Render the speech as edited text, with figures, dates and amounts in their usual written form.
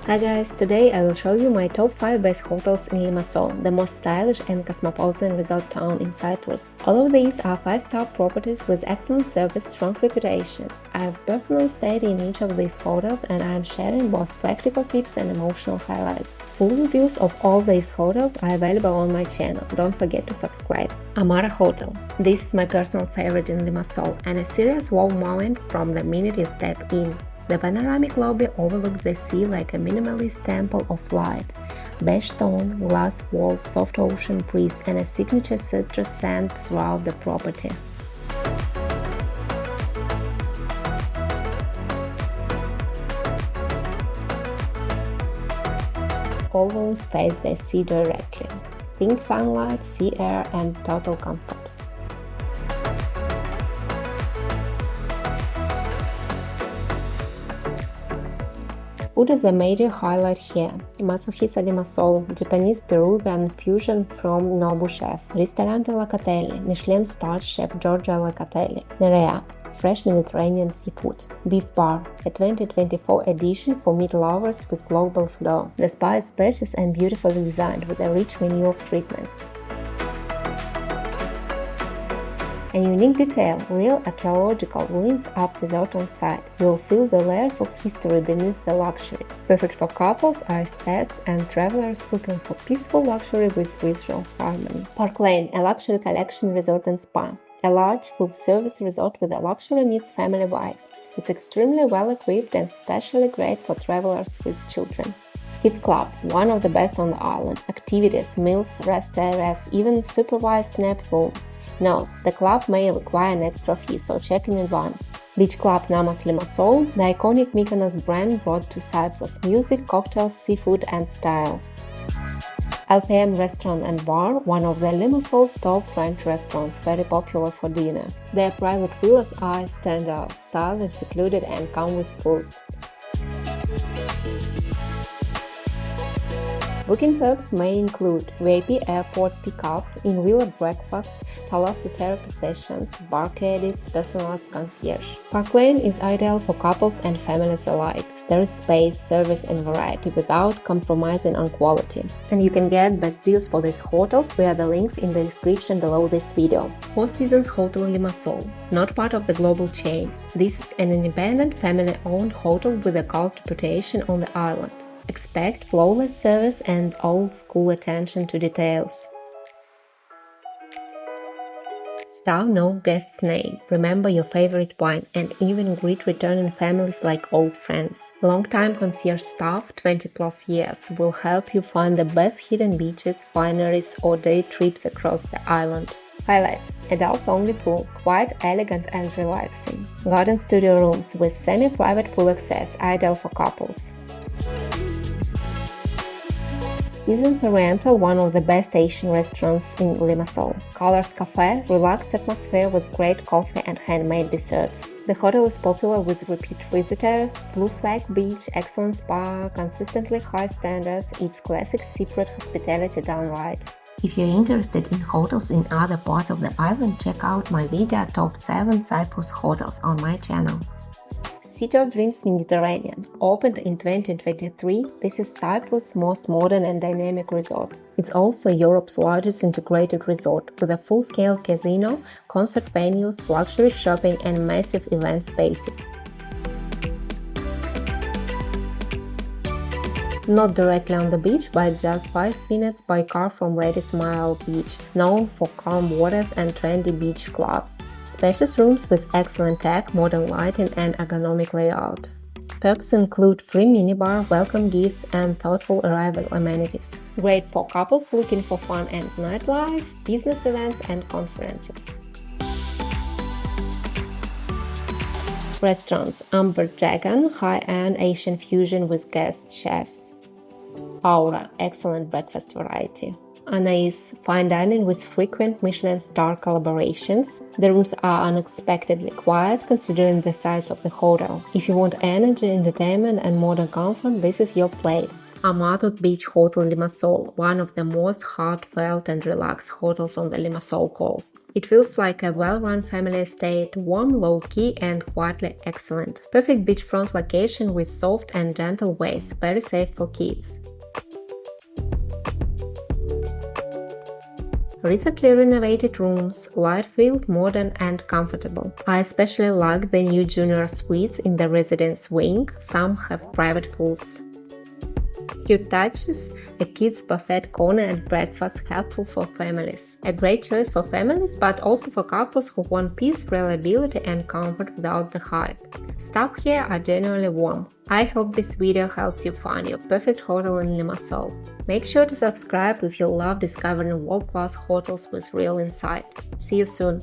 Hi guys, today I will show you my top 5 best hotels in Limassol, the most stylish and cosmopolitan resort town in Cyprus. All of these are 5-star properties with excellent service, strong reputations. I have personally stayed in each of these hotels and I am sharing both practical tips and emotional highlights. Full reviews of all these hotels are available on my channel, don't forget to subscribe. Amara Hotel. This is my personal favorite in Limassol and a serious wow moment from the minute you step in. The panoramic lobby overlooks the sea like a minimalist temple of light. Beige tone, glass walls, soft ocean breeze, and a signature citrus scent throughout the property. All rooms face the sea directly. Pink sunlight, sea air, and total comfort. Food is a major highlight here. Matsuhisa Limassol, Japanese Peruvian fusion from Nobu chef. Ristorante Locatelli, Michelin-starred chef Giorgio Locatelli. Nerea, fresh Mediterranean seafood. Beef Bar, a 2024 edition for meat lovers with global flow. The spa is spacious and beautifully designed with a rich menu of treatments. A unique detail, real archaeological ruins up resort on site. You'll feel the layers of history beneath the luxury. Perfect for couples, aesthetes, and travelers looking for peaceful luxury with visual harmony. Parklane, a luxury collection resort and spa. A large, full-service resort with a luxury meets family vibe. It's extremely well equipped and especially great for travelers with children. Kids Club, one of the best on the island. Activities, meals, rest areas, even supervised nap rooms. Note, the club may require an extra fee, so check in advance. Beach Club Nammos Limassol, the iconic Mykonos brand brought to Cyprus. Music, cocktails, seafood and style. LPM Restaurant and Bar, one of the Limassol's top French restaurants, very popular for dinner. Their private villas are standout, stylish, secluded and come with pools. Booking perks may include VIP airport pickup, in-villa breakfast, thalassoterapy sessions, bar credits, personalized concierge. Parklane is ideal for couples and families alike. There is space, service and variety without compromising on quality. And you can get best deals for these hotels via the links in the description below this video. Four Seasons Hotel Limassol, not part of the global chain. This is an independent, family-owned hotel with a cult reputation on the island. Expect flawless service and old-school attention to details. Star no guest's name. Remember your favorite wine and even greet returning families like old friends. Long-time concierge staff, 20+ years, will help you find the best hidden beaches, wineries or day trips across the island. Highlights: adults-only pool, quite elegant and relaxing. Garden studio rooms with semi-private pool access, ideal for couples. Seasons Oriental, one of the best Asian restaurants in Limassol. Colors Cafe, relaxed atmosphere with great coffee and handmade desserts. The hotel is popular with repeat visitors. Blue Flag Beach, excellent spa, consistently high standards, it's classic Cypriot hospitality done right. If you're interested in hotels in other parts of the island, check out my video Top 7 Cyprus Hotels on my channel. City of Dreams Mediterranean. Opened in 2023, this is Cyprus' most modern and dynamic resort. It's also Europe's largest integrated resort, with a full-scale casino, concert venues, luxury shopping and massive event spaces. Not directly on the beach, but just 5 minutes by car from Lady Smile Beach, known for calm waters and trendy beach clubs. Spacious rooms with excellent tech, modern lighting and ergonomic layout. Perks include free minibar, welcome gifts and thoughtful arrival amenities. Great for couples looking for fun and nightlife, business events and conferences. Restaurants: Amber Dragon, high-end Asian fusion with guest chefs. Aura, excellent breakfast variety. Anais fine dining with frequent Michelin-starred collaborations. The rooms are unexpectedly quiet considering the size of the hotel. If you want energy, entertainment and modern comfort, this is your place. Amathus Beach Hotel Limassol, one of the most heartfelt and relaxed hotels on the Limassol coast. It feels like a well-run family estate, warm, low-key and quietly excellent. Perfect beachfront location with soft and gentle waves, very safe for kids. Recently renovated rooms, light-filled, modern and comfortable. I especially like the new junior suites in the residence wing, some have private pools. Cute touches, a kids buffet corner and breakfast helpful for families. A great choice for families, but also for couples who want peace, reliability and comfort without the hype. Staff here are generally warm. I hope this video helps you find your perfect hotel in Limassol. Make sure to subscribe if you love discovering world-class hotels with real insight. See you soon!